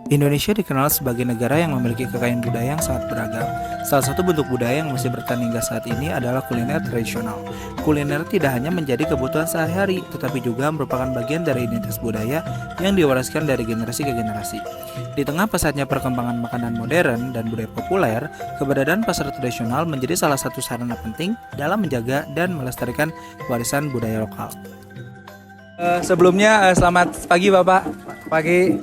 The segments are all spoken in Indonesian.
Indonesia dikenal sebagai negara yang memiliki kekayaan budaya yang sangat beragam. Salah satu bentuk budaya yang masih bertahan hingga saat ini adalah kuliner tradisional. Kuliner tidak hanya menjadi kebutuhan sehari-hari, tetapi juga merupakan bagian dari identitas budaya yang diwariskan dari generasi ke generasi. Di tengah pesatnya perkembangan makanan modern dan budaya populer, keberadaan pasar tradisional menjadi salah satu sarana penting dalam menjaga dan melestarikan warisan budaya lokal. Sebelumnya selamat pagi Bapak. Pagi,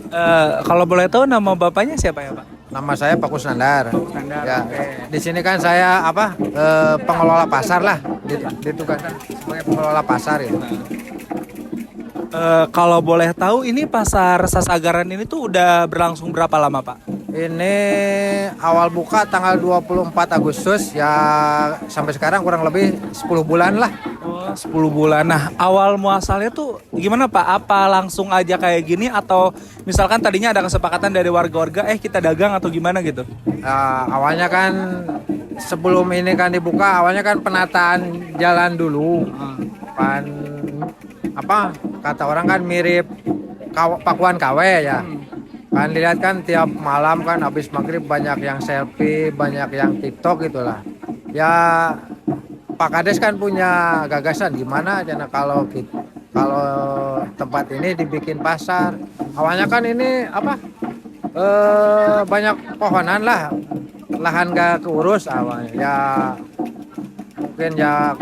Kalau boleh tahu nama bapaknya siapa ya Pak? nama saya Pak Kusnandar. Kusnandar, Ya, oke. di sini kan saya pengelola pasar lah, ditugaskan sebagai pengelola pasar ya. Kalau boleh tahu ini pasar Sasagaran ini tuh udah berlangsung berapa lama Pak? Ini awal buka tanggal 24 Agustus ya, sampai sekarang kurang lebih 10 bulan lah. Oh, 10 bulan. Nah, awal muasalnya tuh gimana Pak? Apa langsung aja kayak gini atau misalkan tadinya ada kesepakatan dari warga-warga kita dagang atau gimana gitu? Awalnya kan sebelum ini kan dibuka, awalnya kan penataan jalan dulu. Kan apa kata orang kan mirip Pakuan KW ya. Kan dilihat kan tiap malam kan habis maghrib banyak yang selfie, banyak yang TikTok gitulah. Ya Pak Kades kan punya gagasan gimana aja kalau tempat ini dibikin pasar. Awalnya kan ini banyak pohonan lah, lahan gak keurus awalnya. Ya mungkin ya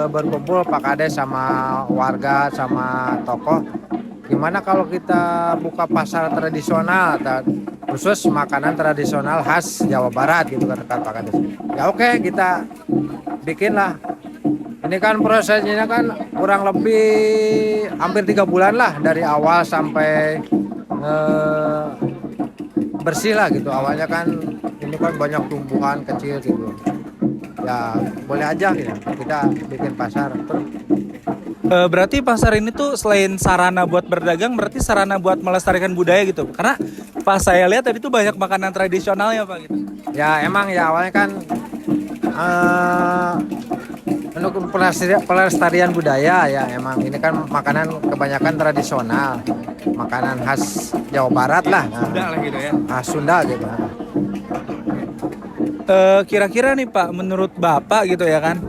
berkumpul Pak Kades sama warga sama tokoh. Gimana kalau kita buka pasar tradisional, khusus makanan tradisional khas Jawa Barat gitu kata Pak Kades. Ya oke, kita bikin lah. Ini kan prosesnya kan kurang lebih hampir 3 bulan lah dari awal sampai bersih lah gitu. Awalnya kan ini kan banyak tumbuhan kecil gitu. Ya boleh aja gitu. Kita bikin pasar terus. Berarti pasar ini tuh selain sarana buat berdagang, berarti sarana buat melestarikan budaya gitu. Karena pas saya lihat tadi tuh banyak makanan tradisionalnya Pak gitu. Ya emang ya awalnya kan untuk pelestarian budaya ya, emang ini kan makanan kebanyakan tradisional, makanan khas Jawa Barat lah. Sunda lah gitu ya. Khas Sunda gitu. Kira-kira nih Pak, menurut Bapak gitu ya kan,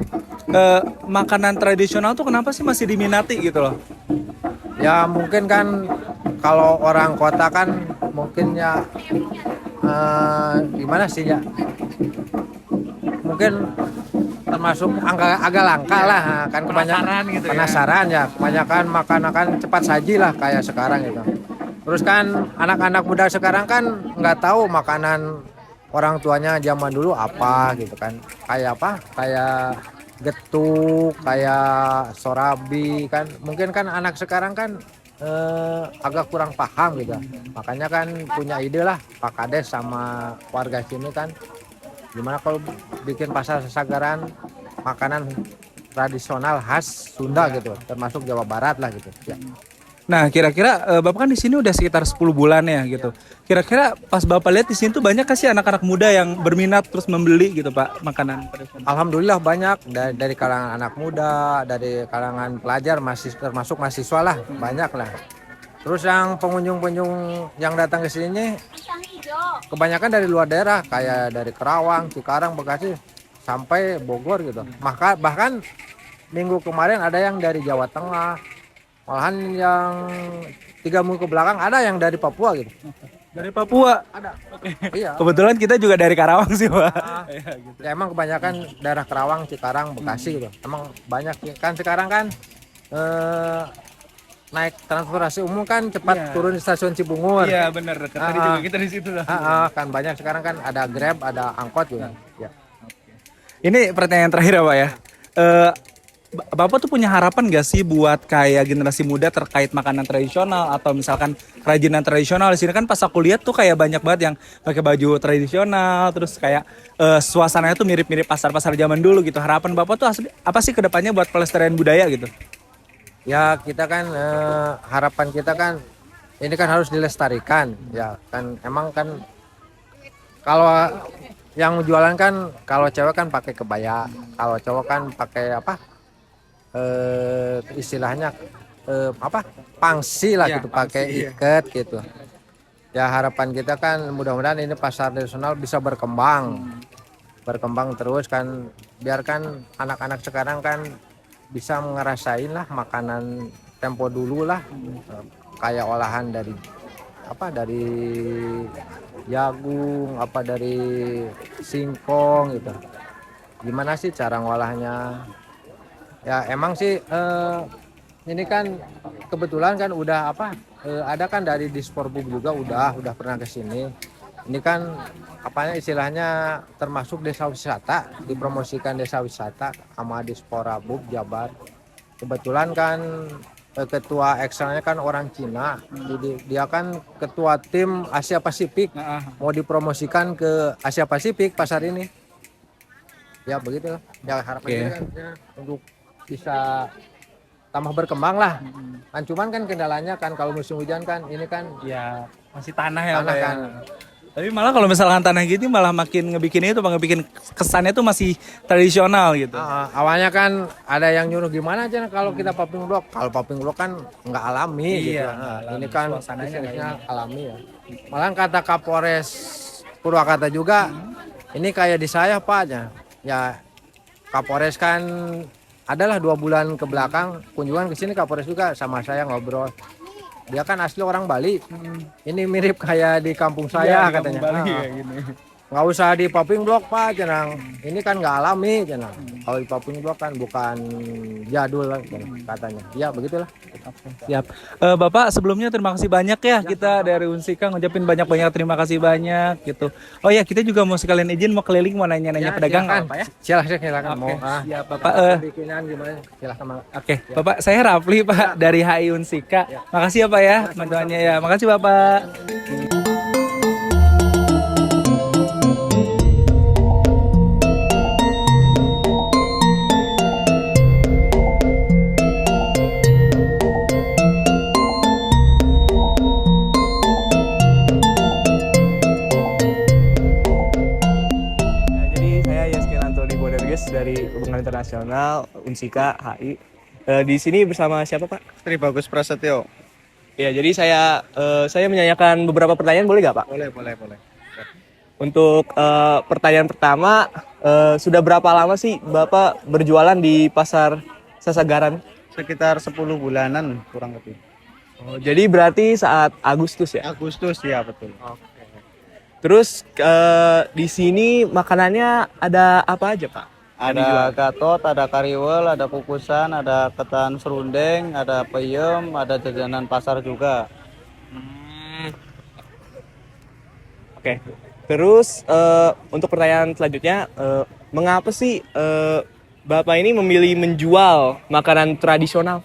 makanan tradisional tuh kenapa sih masih diminati gitu loh? Ya mungkin kan kalau orang kota kan mungkin ya gimana sih ya, mungkin termasuk agak langka lah kan, kebanyakan Gitu penasaran ya, kebanyakan makan cepat saji lah kayak sekarang gitu. Terus kan anak-anak muda sekarang kan nggak tahu makanan orang tuanya zaman dulu apa gitu kan, kayak getuk, kayak sorabi kan, mungkin kan anak sekarang kan agak kurang paham gitu. Makanya kan punya ide lah Pak Kades sama warga sini kan, gimana kalau bikin pasar Sasagaran makanan tradisional khas Sunda gitu, termasuk Jawa Barat lah gitu ya. Nah, kira-kira Bapak kan di sini udah sekitar 10 bulan ya gitu. Kira-kira pas Bapak lihat di sini tuh banyak kasih anak-anak muda yang berminat terus membeli gitu Pak makanan tradisional. Alhamdulillah banyak dari kalangan anak muda, dari kalangan pelajar, masih termasuk mahasiswa lah, banyak lah. Terus yang pengunjung-pengunjung yang datang ke sini kebanyakan dari luar daerah, kayak dari Kerawang, Cikarang, Bekasi sampai Bogor gitu. Maka bahkan minggu kemarin ada yang dari Jawa Tengah, malahan yang 3 minggu ke belakang ada yang dari Papua gitu. Dari Papua. Ada. Iya. Kebetulan kita juga dari Karawang sih Pak. Iya, gitu. Ya emang kebanyakan daerah Kerawang, Cikarang, Bekasi gitu. Emang banyak kan sekarang kan naik transportasi umum kan cepat turun di stasiun Cibungur. Iya benar. Tadi juga kita di situ lah. Kan banyak sekarang kan ada Grab, ada angkot juga. Ya. Ini pertanyaan terakhir ya Pak ya. Bapak tuh punya harapan gak sih buat kayak generasi muda terkait makanan tradisional atau misalkan kerajinan tradisional? Di sini kan pas aku lihat tuh kayak banyak banget yang pakai baju tradisional, terus kayak suasananya tuh mirip-mirip pasar-pasar zaman dulu gitu. Harapan Bapak tuh apa sih kedepannya buat pelestarian budaya gitu? Ya kita kan harapan kita kan ini kan harus dilestarikan ya kan, emang kan kalau yang jualan kan kalau cewek kan pakai kebaya, kalau cowok kan pakai istilahnya pangsi lah gitu, pakai iket gitu. Ya harapan kita kan mudah-mudahan ini pasar tradisional bisa berkembang terus kan, biarkan anak-anak sekarang kan bisa ngerasain lah makanan tempo dulu lah. Kayak olahan dari jagung, dari singkong gitu. Gimana sih cara ngolahnya? Ya emang sih ini kan kebetulan kan udah ada kan dari Disporbub juga udah pernah ke sini. Ini kan istilahnya termasuk desa wisata, dipromosikan desa wisata sama Disporabub Jabar. Kebetulan kan ketua ekselnya kan orang Cina, jadi dia kan ketua tim Asia Pasifik, mau dipromosikan ke Asia Pasifik pasar ini. Ya begitu ya harapannya kan ya, untuk bisa tambah berkembang lah. Kan cuman kan kendalanya kan kalau musim hujan kan ini kan Ya masih tanah ya tanah Pak, ya. kan. Tapi malah kalau misalkan tanah gitu malah makin ngebikin itu, ngebikin kesannya tuh masih tradisional gitu. Awalnya kan ada yang nyuruh gimana aja kalau kita popping block. Kalau popping block kan nggak alami gitu. Iya, nggak alami. Ini kan Suasananya bisnisnya alami ya. Malah kata Kapolres Purwakarta juga, ini kayak di saya Pak aja. Ya Kapolres kan adalah 2 bulan ke belakang kunjungan ke sini, Kapolres juga sama saya ngobrol. Dia kan asli orang Bali. Ini mirip kayak di kampung saya katanya. Nggak usah di popping block Pak cenang. Ini kan nggak alami cenang. Kalau di popping block kan bukan jadul lah katanya. Ya begitulah. Siap. Bapak sebelumnya terima kasih banyak ya, kita dari Unsika ngucapin banyak-banyak terima kasih banyak gitu. Oh ya, kita juga mau sekalian izin mau keliling, mau nanya-nanya pedagang silakan. apa ya? Silakan Oke, mau. siap Bapak. Bikinan gimana? Silakan. Oke, Bapak saya Rafli Pak dari HI Unsika. Makasih ya Pak ya bantuannya ya. Makasih Bapak. Jadi saya Yaskin Antoni Boderges dari Hubungan Internasional Unsika HI. Di sini bersama siapa Pak? Tri Bagus Prasetyo. Ya, jadi saya menanyakan beberapa pertanyaan, boleh nggak Pak? Boleh. Untuk pertanyaan pertama, sudah berapa lama sih Bapak berjualan di pasar Sasagaran? Sekitar 10 bulanan kurang lebih. Oh, jadi berarti saat Agustus ya? Agustus ya betul. Terus di sini makanannya ada apa aja Pak? Ada gatot, ada kariwel, ada kukusan, ada ketan serundeng, ada peyem, ada jajanan pasar juga. Oke. Terus untuk pertanyaan selanjutnya, mengapa sih Bapak ini memilih menjual makanan tradisional?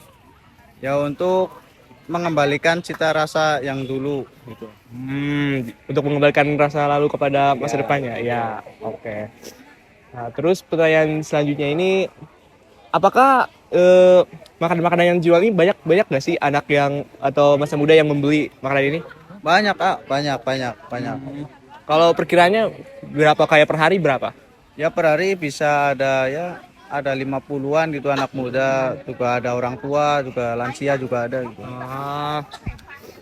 Ya untuk mengembalikan cita rasa yang dulu gitu. Untuk mengembalikan rasa lalu kepada masa depannya. Ya, oke. Nah, terus pertanyaan selanjutnya ini, apakah makanan-makanan yang dijual ini banyak nggak sih anak yang atau masa muda yang membeli makanan ini? Banyak banyak. Kalau perkiraannya berapa, kayak per hari berapa? Ya per hari bisa ada 50-an gitu anak muda, juga ada orang tua, juga lansia juga ada gitu.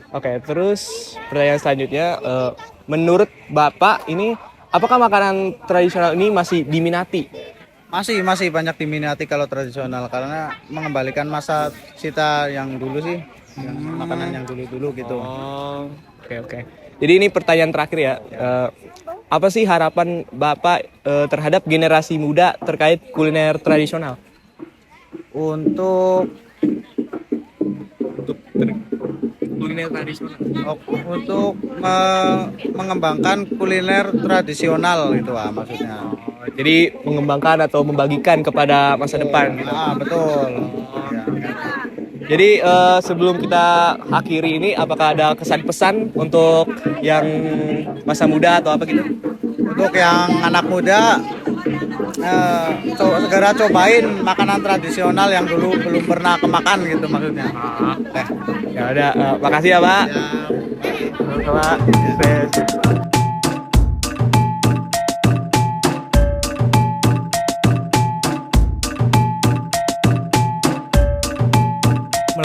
Oke, terus pertanyaan selanjutnya, menurut Bapak ini apakah makanan tradisional ini masih diminati? Masih banyak diminati kalau tradisional karena mengembalikan masa cita yang dulu sih, yang makanan yang dulu gitu. Oke. Jadi ini pertanyaan terakhir ya. Apa sih harapan Bapak terhadap generasi muda terkait kuliner tradisional? Untuk Kuliner tradisional. untuk mengembangkan kuliner tradisional itu maksudnya. Jadi mengembangkan atau membagikan kepada masa depan gitu. Betul. Ya. Jadi sebelum kita akhiri ini, apakah ada kesan pesan untuk yang masa muda atau apa gitu? Untuk yang anak muda segera cobain makanan tradisional yang dulu belum pernah kemakan gitu maksudnya. Ya udah, makasih ya Pak. Sama.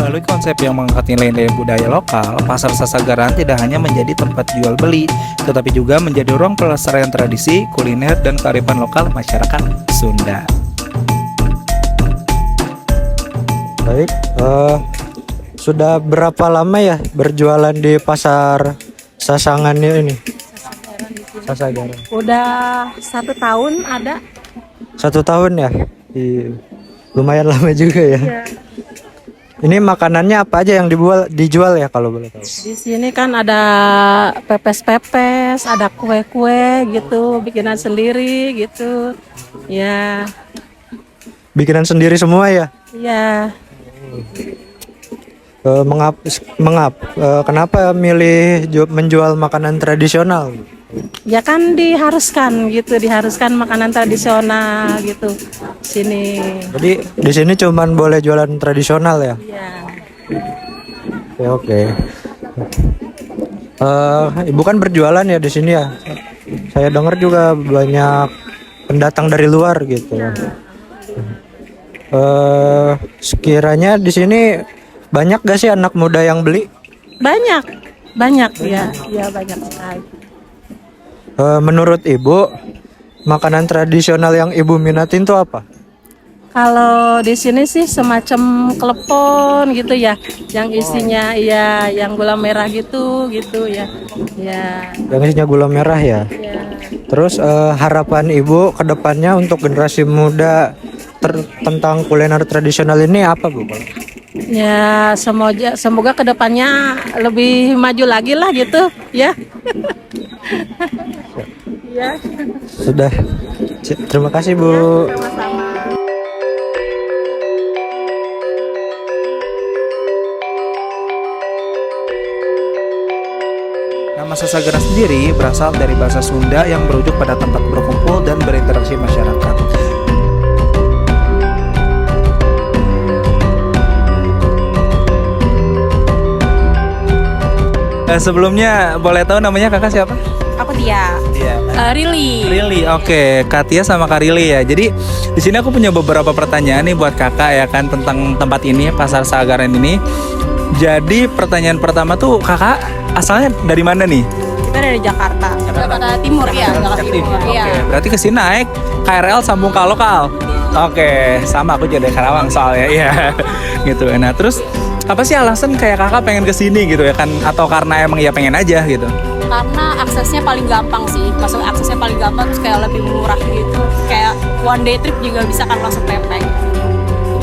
Melalui konsep yang mengangkat nilai-nilai budaya lokal, Pasar Sasagaran tidak hanya menjadi tempat jual beli, tetapi juga menjadi ruang pelestarian tradisi, kuliner, dan kearifan lokal masyarakat Sunda. Baik, sudah berapa lama ya berjualan di Pasar Sasangan ini? Sasagaran. Udah 1 tahun ada. 1 tahun ya? Iya. Lumayan lama juga ya. Ya. Ini makanannya apa aja yang dijual ya kalau boleh tahu? Di sini kan ada pepes-pepes, ada kue-kue gitu, bikinan sendiri gitu. Ya, Bikinan sendiri semua ya? ya. Kenapa milih menjual makanan tradisional? Ya kan diharuskan gitu, diharuskan makanan tradisional gitu. Sini. Jadi di sini cuman boleh jualan tradisional ya? Ya. Oke. Ibu kan berjualan ya di sini ya. Saya dengar juga banyak pendatang dari luar gitu. Sekiranya di sini banyak gak sih anak muda yang beli? Banyak ya, ya banyak sekali. Menurut ibu, makanan tradisional yang ibu minatin tuh apa? Kalau di sini sih semacam klepon gitu ya, yang isinya ya yang gula merah gitu ya. Ya. Yang isinya gula merah ya. Ya. Terus harapan ibu ke depannya untuk generasi muda tentang kuliner tradisional ini apa bu? Ya, semoga kedepannya lebih maju lagi lah gitu, ya. Ya. Sudah. Terima kasih bu. Sama-sama. Nama Sasagaran sendiri berasal dari bahasa Sunda yang berujung pada tempat berkumpul dan berinteraksi masyarakat. Sebelumnya boleh tahu namanya kakak siapa? Aku Tia. Iya. Rili. Rili, oke. Katia sama Kak Rili ya. Jadi di sini aku punya beberapa pertanyaan nih buat kakak ya kan tentang tempat ini, Pasar Sasagaran ini. Jadi pertanyaan pertama tuh kakak asalnya dari mana nih? Kita dari Jakarta. Jakarta Timur ya. Jakarta Timur. Iya. Oke, berarti kesini naik KRL sambung ke lokal. Oke, sama aku juga dari Karawang soalnya. Iya. Gitu. Nah, terus apa sih alasan kayak kakak pengen kesini gitu ya kan? Atau karena emang ya pengen aja gitu? Karena aksesnya paling gampang sih. Maksudnya aksesnya paling gampang terus kayak lebih murah gitu. Kayak one day trip juga bisa kan langsung PP.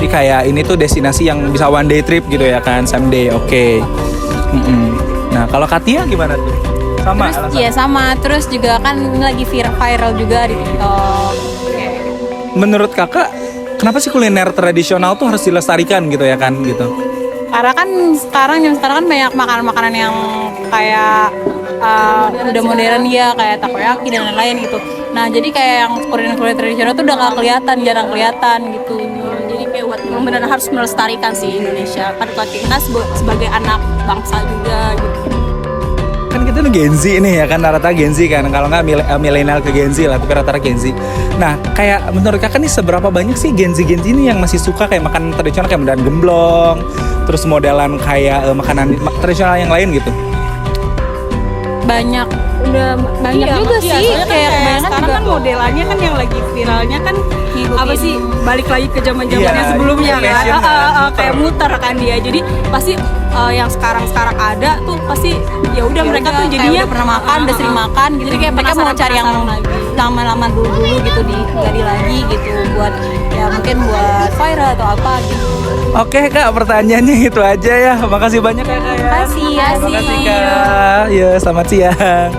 Jadi kayak ini tuh destinasi yang bisa one day trip gitu ya kan, same day. Oke. Nah, kalau Katia gimana tuh? Sama. Terus alasan? iya sama. Terus juga kan ini lagi viral juga di TikTok. Menurut kakak, kenapa sih kuliner tradisional tuh harus dilestarikan gitu ya kan gitu? Karena kan sekarang kan banyak makanan-makanan yang kayak udah modern ya, kayak takoyaki dan lain-lain gitu. Nah jadi kayak yang kuliner tradisional tuh udah gak kelihatan, jarang kelihatan gitu. Jadi kayak buat benar-benar harus melestarikan sih Indonesia. Karena kita sebagai anak bangsa juga gitu. Kan kita tuh Gen Z nih ya kan, rata-rata Gen Z kan, kalau nggak milenial ke Gen Z lah, tapi rata-rata Gen Z. Nah kayak menurut kakak nih seberapa banyak sih Gen Z ini yang masih suka kayak makanan tradisional kayak modelan gemblong, terus modelan kayak makanan tradisional yang lain gitu? Banyak, udah banyak juga sih, kayak sekarang kan modelannya kan yang lagi viralnya kan apa sih, balik lagi ke zaman-zamannya sebelumnya kan, kayak muter kan dia, jadi pasti yang sekarang ada tuh pasti ya udah mereka tuh jadinya udah pernah makan, udah sering makan gitu, jadi kayak mereka mau cari yang lama-lama dulu gitu digali lagi gitu buat ya mungkin buat viral atau apa gitu. Oke kak, pertanyaannya itu aja ya. Makasih banyak ya kak ya. Makasih. Makasih kak. Ya, selamat siang.